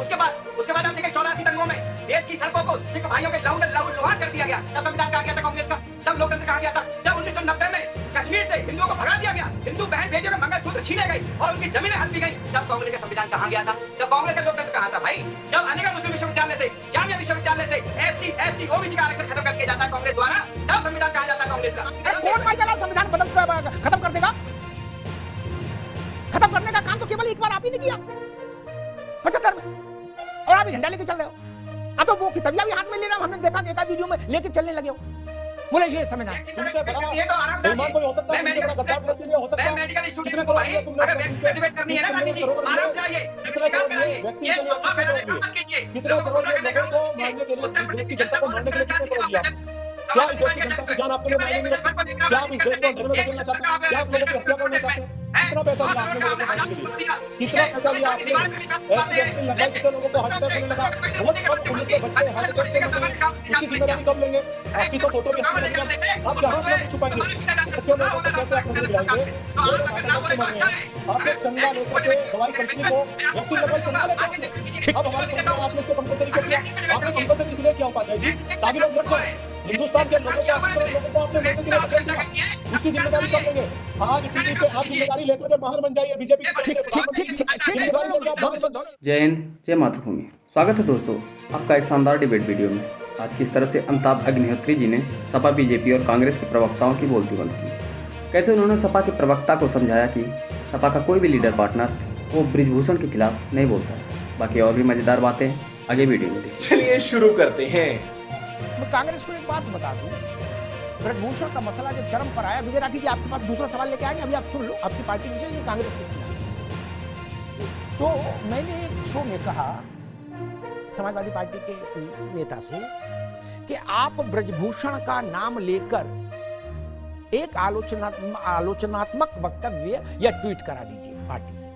उसके बाद आप देखें 84 दंगों में देश की सड़कों को सिख भाइयों के लहू से लुहान कर दिया गया। तब संविधान कहा गया था कांग्रेस का, तब लोकतंत्र कहा गया था। जब 1990 में कश्मीर से हिंदुओं को भगा दिया गया, हिंदू बहन बेटियों के मंगलसूत्र छीने गए और उनकी जमीनें हड़पी गई, तब कांग्रेस का संविधान कहा गया था। जब कांग्रेस का लोकतंत्र कहा था भाई, जब अलीगढ़ मुस्लिम विश्वविद्यालय से, जामिया विश्वविद्यालय से SC ST OBC का आरक्षण खत्म करके जाता है कांग्रेस द्वारा, तब संविधान कहा जाता है कांग्रेस का। कौन भाई जनाब संविधान खत्म कर देगा? खत्म करने का काम तो केवल एक बार आप ही ने किया 75 में, और आप झंडा लेके चल रहे हो। अब तो वो किताबियां भी हाथ में ले रहे हो, हमने देखा एक वीडियो में लेके चलने लगे हो। बोले ये संविधान ये तो आराम से मैं मेडिकल स्टूडेंट को भाई, अगर वैक्सीन पे डिबेट करनी है ना गांधी जी, आराम से आइए, काम कराइए। ये तो मेरा काम मत कीजिए, लोगों को गुमराह करने का काम कीजिए। उत्तर प्रदेश की जनता को मारने के लिए कितने करोड़ दिया? क्या इस देश की जनता की जान आपके लिए मायने नहीं रखती? क्या आप इस देश को अंधेरे में धकेलना चाहते हैं? क्या आप लोगों की हत्या करना चाहते हैं? कितना पैसा दिया आपने लोगों को मारने के लिए? कितना पैसा दिया आपने? वैक्सीन लगाई जिससे लोगों को हार्ट अटैक होने लगा, बहुत कम उम्र के बच्चे हार्ट अटैक से मर रहे हैं। उसकी जिम्मेदारी कब लेंगे? आपकी तो फोटो भी हमने निकाल, आप जहां से छुपाएंगे इसके लोगों को कैसे आप नजर गिराएंगे? आप एक चंदा लेकर के दवाई कंपनी को वैक्सीन लगाई, चंदा लेकर अब हमारे सरकार आपने इसको कंपलसरी कर दिया। आपने कंपलसरी इसलिए किया उपाध्याय जी ताकि लोग मर जाए। हिंदुस्तान के लोगों को आपने मरने के लिए धकेल दिया, उसकी जिम्मेदारी कब लेंगे? आज टीवी पे आप जिम्मेदारी लेकर के बाहर बन जाइए बीजेपी। जय हिंद, जय मातृभूमि। स्वागत है दोस्तों आपका एक शानदार डिबेट वीडियो में। आज किस तरह से अमिताभ अग्निहोत्री जी ने सपा, बीजेपी और कांग्रेस के प्रवक्ताओं की बोलती बंद की, कैसे उन्होंने सपा के प्रवक्ता को समझाया कि सपा का कोई भी लीडर पार्टनर वो बृजभूषण के खिलाफ नहीं बोलता है। बाकी और भी मजेदार बातें आगे वीडियो में देखिए। चलिए शुरू करते हैं। मैं कांग्रेस को एक बात बता दूं, बृजभूषण का मसला जब चरम पर आया, विजय राठी जी आपके पास दूसरा सवाल लेके आएंगे, अभी आप सुन लो, आपकी पार्टी विषय ये कांग्रेस को समझा। तो मैंने एक शो में कहा समाजवादी पार्टी के नेता से कि आप बृजभूषण का नाम लेकर एक आलोचनात्मक वक्तव्य या ट्वीट करा दीजिए पार्टी से।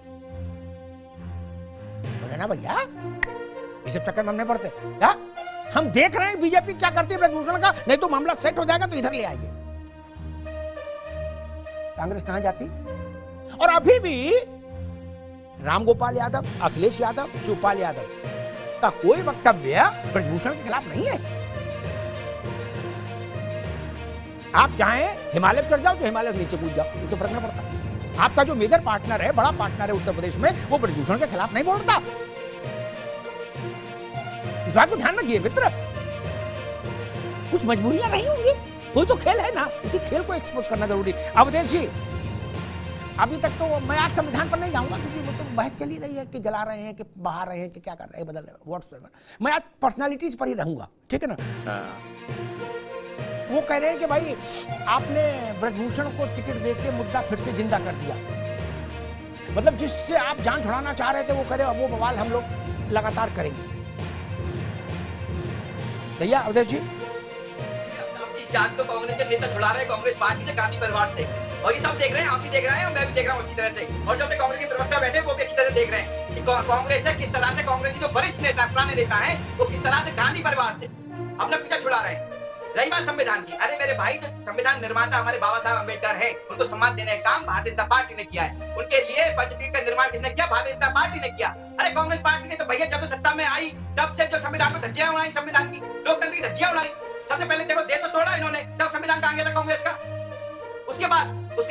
बोले ना भैया इस चक्कर में हम नहीं पड़ते क्या? हम देख रहे हैं बीजेपी क्या करती है बृजभूषण का, नहीं तो मामला सेट हो जाएगा तो इधर ले आएंगे। कांग्रेस कहां जाती? और अभी भी रामगोपाल यादव, अखिलेश यादव, शिवपाल यादव का कोई वक्तव्य बृजभूषण के खिलाफ नहीं है। आप चाहें हिमालय चढ़ जाओ तो हिमालय के नीचे कूद जाओ, उससे फर्क नहीं पड़ता। आपका जो मेजर पार्टनर है, बड़ा पार्टनर है उत्तर प्रदेश में, वो बृजभूषण के खिलाफ नहीं बोलता। इस बात को ध्यान रखिए मित्र, कुछ मजबूरियां नहीं होंगी, कोई तो खेल है ना, उसी खेल को एक्सपोज करना जरूरी। अवधेश जी अभी तक तो मैं आज संविधान पर नहीं जाऊंगा क्योंकि वो तो बहस चली रही है कि जला रहे हैं कि बहा रहे हैं कि क्या कर रहे हैं, बदल रहे हैं, व्हाट्सएवर। मैं आज पर्सनालिटीज पर ही रहूंगा, ठीक है ना। वो कह रहे हैं कि भाई आपने बृजभूषण को टिकट देके मुद्दा फिर से जिंदा कर दिया, मतलब जिससे आप जान छुड़ाना चाह रहे थे वो करे, वो बवाल हम लोग लगातार करेंगे। भैया अवधेश जी जान तो कांग्रेस के नेता छुड़ा रहे हैं, कांग्रेस पार्टी से, गांधी परिवार से, और ये सब देख रहे हैं, आप भी देख रहे हैं और मैं भी देख रहा हूँ अच्छी तरह से। और जो अपने कांग्रेस के प्रवक्ता बैठे वो भी अच्छी तरह से देख रहे हैं कि कांग्रेस है किस तरह से, कांग्रेस जो वरिष्ठ नेता, पुराने नेता है, वो किस तरह से गांधी परिवार से अपना पीछा छुड़ा रहे हैं। रही बात संविधान की, अरे मेरे भाई जो संविधान निर्माता हमारे बाबा साहब अम्बेडकर हैं, उनको सम्मान देने का काम भारतीय जनता पार्टी ने किया है। उनके लिए पंचपीठ का निर्माण किसने किया? भारतीय जनता पार्टी ने किया। अरे कांग्रेस पार्टी ने तो भैया जब सत्ता में आई तब से जो संविधान को धज्जियां उड़ाई, संविधान की लोकतंत्र की धज्जियां उड़ाई। सबसे पहले देखो देश तो तोड़ा इन्होंने, तब संविधान कहा गया था कांग्रेस का। उसके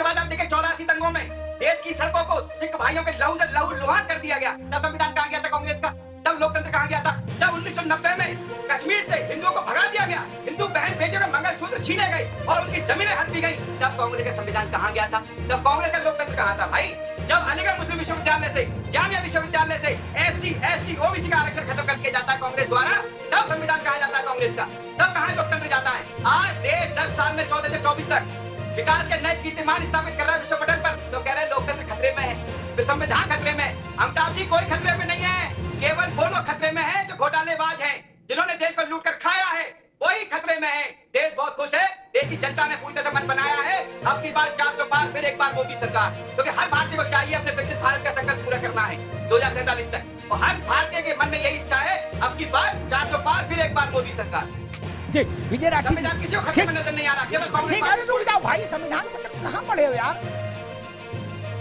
बाद आप देखें 84 दंगों में देश की सड़कों को सिख भाइयों के लहू से लुहान कर दिया गया, तब संविधान कहा गया था कांग्रेस का, तब लोकतंत्र कहा गया था। जब 1990 में कश्मीर से हिंदुओं को भगा दिया गया, हिंदू बहन बेटियों के मंगलसूत्र छीने गए और उनकी जमीनें हड़पी गई, तब कांग्रेस का संविधान कहा गया था, तब कांग्रेस का लोकतंत्र कहा था भाई। जब अलीगढ़ मुस्लिम विश्वविद्यालय से, जामिया विश्वविद्यालय से SC ST OBC का आरक्षण खत्म करके जाता है कांग्रेस द्वारा, तब संविधान कहा जाता है कांग्रेस का, तब कहां लोकतंत्र जाता है। आज देश 10 साल में 14 से 24 तक विकास के नए कीर्तिमान स्थापित कर रहा है विश्व पटल पर, तो कह रहे हैं लोकतंत्र खतरे में है, संविधान खतरे में है। अमिताभ जी कोई खतरे में नहीं है, केवल वो लोग खतरे में है जो घोटालेबाज हैं, जिन्होंने देश को लूट कर खाया है, वही खतरे में है। देश बहुत खुश है, देश की जनता ने पूरी तरह से मन बनाया है, अब की बार 400 पार, फिर एक बार मोदी सरकार, क्योंकि हर भारतीय को चाहिए अपने विकसित भारत का संकल्प पूरा करना है 2047 तक, और हर भारतीय के मन में यही इच्छा है, अब की बार 400 पार, फिर एक बार मोदी सरकार। विजय राठी संविधान किसी को खतरे में नजर नहीं आ रहा, केवल कांग्रेस पार्टी। रुक जाओ भाई, संविधान चक्कर में कहां पड़े हो यार?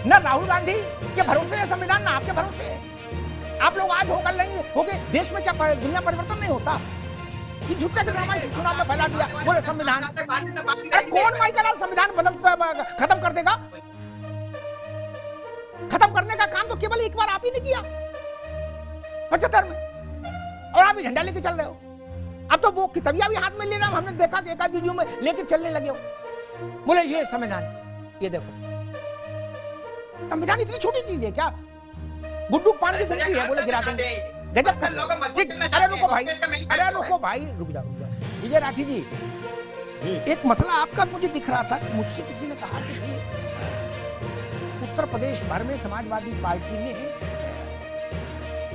ना राहुल गांधी के भरोसे है संविधान, ना आपके भरोसे है। आप लोग आज होकर नहीं हो गए, देश में क्या दुनिया परिवर्तन नहीं होता? ये झूठा ड्रामा इस चुनाव में फैला दिया, बोले संविधान। अरे कौन भाई का संविधान खत्म कर देगा? खत्म करने का काम तो केवल एक बार आप ही ने किया 75 में, और आप ही झंडा लेके चल रहे हो। अब तो वो किताबियां भी हाथ में ले रहे हो, हमने देखा कि एक आध वीडियो में लेके चलने लगे हो, बोले ये संविधान, ये देखो संविधान इतनी छोटी चीज है क्या? गुड्डू पान की गुंडी है, बोले गिरा देंगे, गजब कर। ठीक, अरे रुको भाई, अरे रुको भाई, रुक जाओ। विजय राठी जी, एक मसला आपका मुझे दिख रहा था, मुझसे किसी ने कहा कि उत्तर प्रदेश भर में समाजवादी पार्टी ने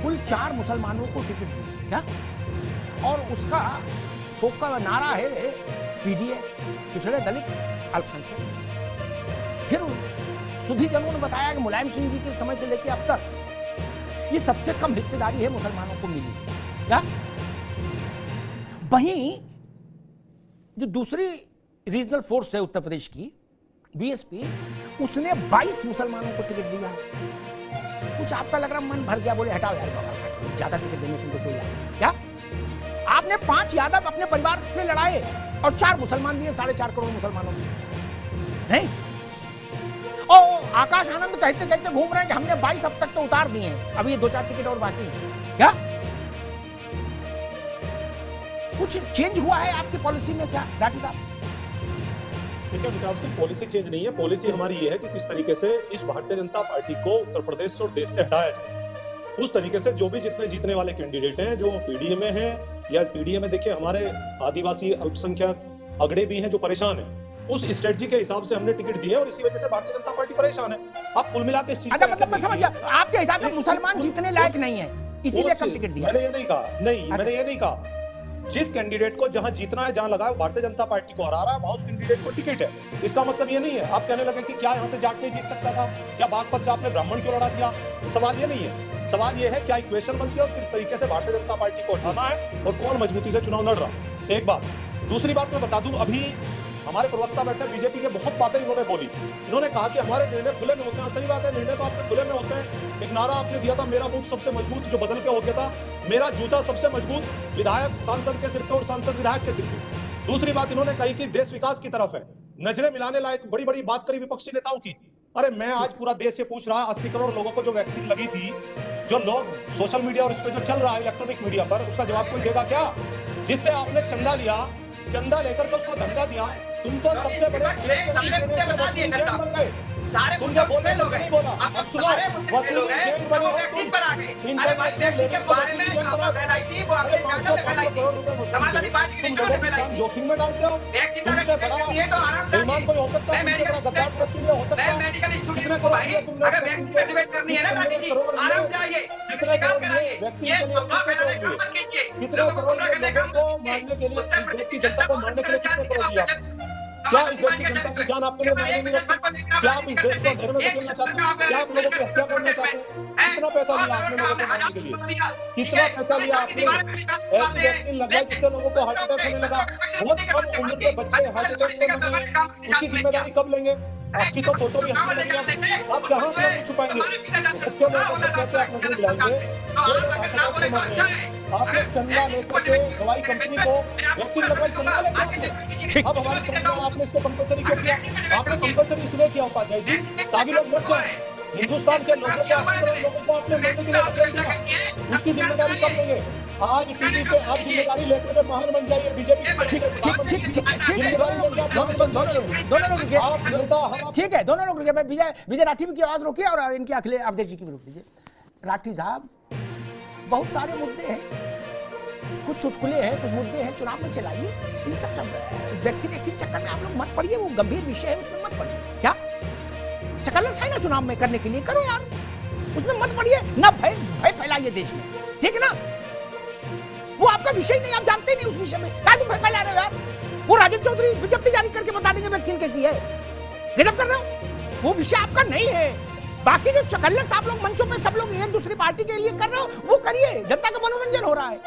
कुल 4 मुसलमानों को टिकट दी क्या, और उसका फोका नारा है पीडीए, पिछड़े दलित अल्पसंख्यक। फिर सुधीजनों ने बताया कि मुलायम सिंह जी के समय से लेकर अब तक ये सबसे कम हिस्सेदारी है मुसलमानों को मिली क्या। वहीं जो दूसरी रीजनल फोर्स है उत्तर प्रदेश की बीएसपी, उसने 22 मुसलमानों को टिकट दिया। कुछ आपका लग रहा मन भर गया, बोले हटाओ यार बाबा, ज्यादा टिकट देने से कोई लाभ नहीं क्या। आपने 5 यादव अपने परिवार से लड़ाए और 4 मुसलमान दिए 4.5 करोड़ मुसलमानों को, नहीं। और आकाश आनंद कहते कहते घूम रहे हैं कि हमने 22 अब तक तो उतार दिए हैं, अभी ये 2-4 टिकट और बाकी हैं क्या। कुछ चेंज हुआ है आपकी पॉलिसी में क्या राठी साहब? देखिए अमिताभ सिंह, पॉलिसी चेंज नहीं है। पॉलिसी हमारी ये है कि किस तरीके से इस भारतीय जनता पार्टी को उत्तर प्रदेश और देश से हटाया जाए। उस तरीके से जो भी जितने जीतने वाले कैंडिडेट हैं, जो पीडीए में हैं या पीडीए में, देखिए हमारे आदिवासी अल्पसंख्यक अगड़े भी हैं जो परेशान हैं, उस स्ट्रेटजी के हिसाब से हमने टिकट दिए और इसी वजह से भारतीय जनता पार्टी परेशान है। आप कुल मिला के मतलब मैं समझ गया, आपके हिसाब से मुसलमान जीतने लायक नहीं है, इसीलिए कम टिकट दिया। मैंने ये नहीं कहा, नहीं मैंने ये नहीं कहा। जिस कैंडिडेट को जहां जीतना है, जहां लगाया, भारतीय जनता पार्टी को हरा रहा है, वहां उस कैंडिडेट को टिकट है। इसका मतलब ये नहीं है आप कहने लगे कि क्या यहां से जाट नहीं जीत सकता था, क्या बागपत से आपने ब्राह्मण क्यों लड़ा दिया। सवाल ये नहीं है, सवाल ये है क्या इक्वेशन बनती है और किस तरीके से भारतीय जनता पार्टी को हटाना है और कौन मजबूती से चुनाव लड़ रहा। एक बात। दूसरी बात मैं बता दूं, अभी हमारे प्रवक्ता बैठे बीजेपी के, बहुत बातें इन्होंने बोली। इन्होंने कहा कि हमारे निर्णय खुले में होते हैं। सही बात है, निर्णय तो आपके खुले में होते हैं। एक नारा आपने दिया था, मेरा बूथ सबसे मजबूत, जो बदल के हो गया था, मेरा जूता सबसे मजबूत विधायक सांसद के सिर पे और सांसद विधायक के सिर पे। दूसरी बात इन्होंने कही कि देश विकास की तरफ है, नजरें मिलाने लायक बड़ी बड़ी बात करी विपक्षी नेताओं की। अरे मैं आज पूरा देश से पूछ रहा, 80 करोड़ लोगों को जो वैक्सीन लगी थी, जो लोग सोशल मीडिया और इस पे जो चल रहा है इलेक्ट्रॉनिक मीडिया पर, उसका जवाब कोई देगा क्या? जिससे आपने चंदा लिया, चंदा लेकर के उसको धंधा दिया, तुम तो सबसे बड़े बन गए। तुम जो बोलने लोग हैं, अब सारे मुद्दे लोग हैं, अब वो वैक्सीन पर आ गए। अरे भाई वैक्सीन के बारे में खबर फैलाई थी, वो आपने स्कैंडल में फैलाई थी, समाजवादी पार्टी की नीतियों में फैलाई थी। जोखिम में डालते हो वैक्सीन अगर ये तो आराम से मैं मेडिकल स्टूडेंट को भाई, अगर वैक्सीन पे डिबेट करनी है ना राठी जी, आराम से आइए, काम कराइए, ये अफवाह फैलाने का मत कीजिए, लोगों को गुमराह करने का मत कीजिए। उत्तर प्रदेश की जनता को मारने के लिए कितने करोड़ दिया? क्या इस देश की जनता की जान आपके लिए मायने नहीं रखती? क्या आप इस देश को अंधेरे में धकेलना चाहते हैं? क्या आप लोगों की हत्या करना चाहते हैं? कितना पैसा लिया आपने लोगों को मारने के लिए? कितना पैसा लिया आपने? ऐसी वैक्सीन लगाई जिससे लोगों को हार्ट अटैक होने लगा। बहुत कम उम्र के बच्चे हार्ट अटैक से मर रहे हैं। उसकी जिम्मेदारी कब लेंगे? आपकी तो फोटो भी हमने लगी है, आप कहाँ से छुपाएंगे? इसके बाद कैसे आप नजर दिलाएंगे? आपने चंदा लेकर के दवाई कंपनी को वैक्सीन लगवाई, चंदा लेकर। अब हमारे समझ में आपने इसको कंपलसरी क्यों किया? आपने कंपलसरी इसलिए किया उपाध्याय जी, ताकि लोग मर जाए। हिंदुस्तान के लोगों को आपने मरने के लिए धकेल दिया, उसकी जिम्मेदारी कब लेंगे? आज टीवी पे आप जिम्मेदारी लेकर के महान बन जाइए बीजेपी। ठीक है, दोनों लोग विजय राठी की आवाज रोकिए और इनकी अखिलेश अवधेश जी की भी रोक दीजिए। राठी साहब, बहुत सारे मुद्दे हैं, कुछ चुटकुले हैं, कुछ मुद्दे हैं, चुनाव में चलाइए। इन सब वैक्सीन चक्कर में आप लोग मत पड़िए, वो गंभीर विषय है, उसमें मत पड़िए। क्या चकल्लस है ना चुनाव में करने के लिए, करो यार, उसमें मत पड़िए ना, भय फैलाइए देश में, ठीक है ना? वो आपका विषय नहीं, आप जानते नहीं उस विषय में, क्या तुम भय फैला रहे हो यार? वो राजेंद्र चौधरी विज्ञप्ति जारी करके बता देंगे वैक्सीन कैसी है, गजब कर रहे हो। वो विषय आपका नहीं है। बाकी जो चकल्लस आप लोग मंचों पे सब लोग एक दूसरी पार्टी के लिए कर रहे हो, वो करिए, जनता का मनोरंजन हो रहा है,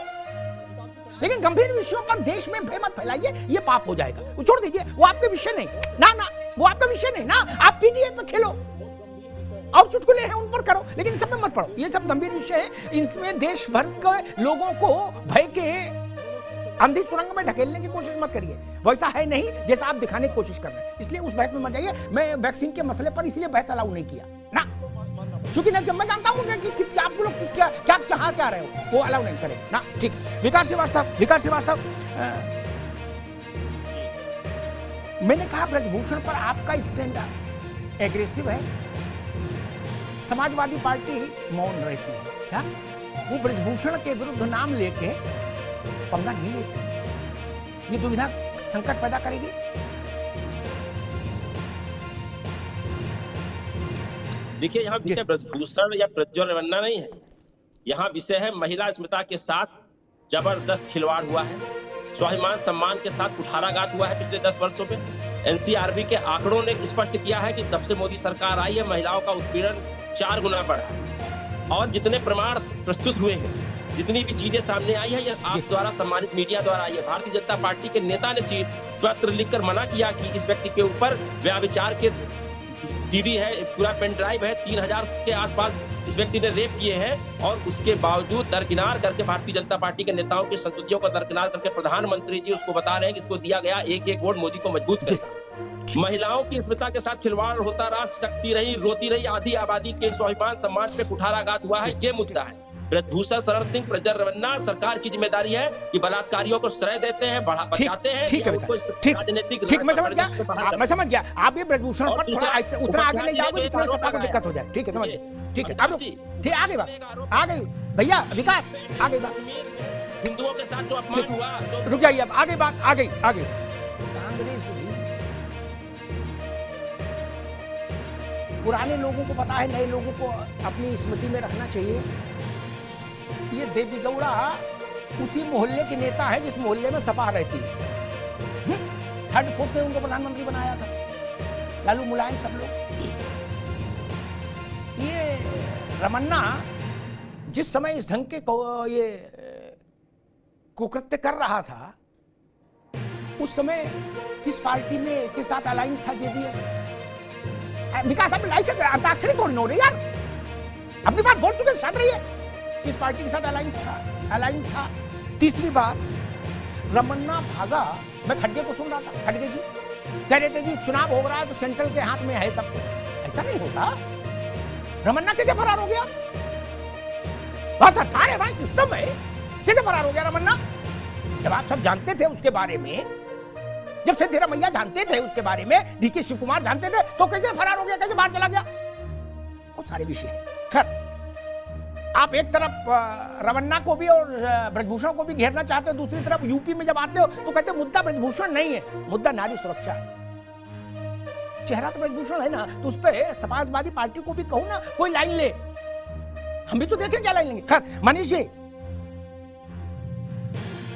लेकिन गंभीर विषयों पर देश में भय मत फैलाइए, ये पाप हो जाएगा। वो छोड़ दीजिए, वो आपके विषय नहीं ना, वो आपका विषय नहीं ना। आप पीडीए पे खेलो, और चुटकुले हैं उन पर करो, लेकिन इन सब में मत पड़ो। ये सब गंभीर विषय है, इसमें देश भर के लोगों को भय के अंधी सुरंग में ढकेलने की कोशिश मत करिए। वैसा है नहीं जैसा आप दिखाने की कोशिश कर रहे हैं, इसलिए उस बहस में मत जाइए। मैं वैक्सीन के मसले पर इसलिए बहस अलाउ नहीं किया ना, क्योंकि मैं जानता हूं कि आप लोग क्या क्या चाह क्या रहे हो, वो अलाउ नहीं करेंगे ना। ठीक। विकास श्रीवास्तव, मैंने कहा ब्रजभूषण पर आपका स्टैंड एग्रेसिव है, समाजवादी पार्टी मौन रहती है। क्या वो ब्रजभूषण के विरुद्ध नाम लेके पंगा नहीं लेती? ये दुविधा संकट पैदा करेगी। देखिए, यहाँ विषय ब्रजभूषण या प्रज्वल रमन्ना नहीं है, यहाँ विषय है महिला अस्मिता के साथ जबरदस्त खिलवाड़ हुआ है, स्वाभिमान सम्मान के साथ कुठाराघात हुआ है पिछले 10 वर्षों में। एनसीआरबी के आंकड़ों ने स्पष्ट किया है कि तब से मोदी सरकार आई है, महिलाओं का उत्पीड़न 4 गुना बढ़ा। और जितने प्रमाण प्रस्तुत हुए हैं, जितनी भी चीजें सामने आई है, ये आप द्वारा सम्मानित मीडिया द्वारा आई है। भारतीय जनता पार्टी के नेता ने पत्र लिखकर मना किया कि इस व्यक्ति के ऊपर व्यभिचार के सीडी है, पूरा पेन ड्राइव है, 3000 के आसपास इस व्यक्ति ने रेप किए हैं, और उसके बावजूद दरकिनार करके भारतीय जनता पार्टी के नेताओं की संस्तुतियों को दरकिनार करके प्रधानमंत्री जी उसको बता रहे हैं कि इसको दिया गया एक वोट मोदी को मजबूत करेगा। महिलाओं की अस्मिता के साथ खिलवाड़ होता रहा, सकती रही, रोती रही, आधी आबादी के स्वाभिमान सम्मान पे कुठाराघात हुआ है, ये मुद्दा है। ब्रजभूषण शरण सिंह, प्रज्वल रमन्ना, सरकार की जिम्मेदारी है कि बलात्कारियों को श्रेय देते हैं, बचाते हैं। ठीक, मैं समझ गया। आप ये ब्रजभूषण पर थोड़ा ऐसे उतना आगे नहीं जाओगे जितना सपा को दिक्कत हो जाए। ठीक है, समझ गए। ठीक है, अब ठीक, आगे बात आ गई भैया, विकास आगे बात। हिंदुओं के साथ जो अपमान हुआ, रुक जाइए, अब आगे बात आ गई। कांग्रेस भी पुराने लोगों को पता है, नए लोगों को अपनी स्मृति में रखना चाहिए। ये देवी गौड़ा उसी मोहल्ले के नेता है जिस मोहल्ले में सपा रहती है। थर्ड फोर्स ने उनको प्रधानमंत्री बनाया था, लालू मुलायम सब लोग। ये रमन्ना जिस समय इस ढंग के ये कुकृत्य कर रहा था, उस समय किस पार्टी में के साथ अलाइन था? जेडीएस। विकास अब लाइसेंस अंताक्षरी तोड़नी हो रही यार, अपनी बात बोल चुके, साथ रही है। किस पार्टी के साथ अलाइन था? तीसरी बात, रमन्ना भागा, मैं खड़गे को सुन रहा था, खड़गे जी कह रहे थे जी चुनाव हो रहा है तो सेंट्रल के हाथ में है सब कुछ। ऐसा नहीं होता। रमन्ना कैसे फरार हो गया? वहां सरकार है, वहां सिस्टम है, कैसे फरार हो गया रमन्ना? जब आप सब जानते थे उसके बारे में, जब सिद्धरामैया जानते थे उसके बारे में, डीके शिव कुमार जानते थे, तो कैसे फरार हो गया, कैसे बाहर चला गया? बहुत सारे विषय हैं। खैर, आप एक तरफ रमन्ना को भी और ब्रजभूषण को भी घेरना चाहते हो, दूसरी तरफ यूपी में जब आते हो तो कहते हो मुद्दा ब्रजभूषण नहीं है, मुद्दा नारी सुरक्षा है। चेहरा तो ब्रजभूषण है ना, तो उस पर समाजवादी पार्टी को भी कहूं ना, कोई लाइन ले, हम भी तो देखें क्या लाइन लेंगे। खैर, मनीष जी,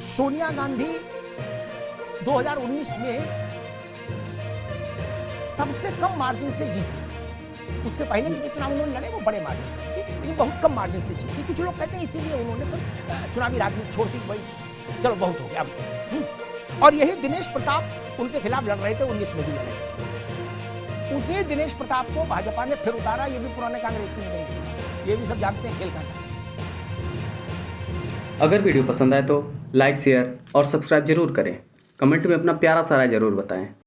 सोनिया गांधी 2019 में सबसे कम मार्जिन से जीती। उससे पहले के जो चुनाव उन्होंने लड़े वो बड़े मार्जिन से जीती, लेकिन बहुत कम मार्जिन से जीती। कुछ लोग कहते हैं इसीलिए उन्होंने फिर चुनावी राजनीति छोड़ दी, भाई चलो बहुत हो गया। और यही दिनेश प्रताप उनके खिलाफ लड़ रहे थे, 19 में भी लड़े थे। उसी दिनेश प्रताप को भाजपा ने फिर उतारा, ये भी पुराने कांग्रेसी ने नहीं सुना, ये भी सब जानते हैं खेल का। अगर वीडियो पसंद आए तो लाइक, शेयर और सब्सक्राइब जरूर करें। कमेंट में अपना प्यारा सा राय जरूर बताएं।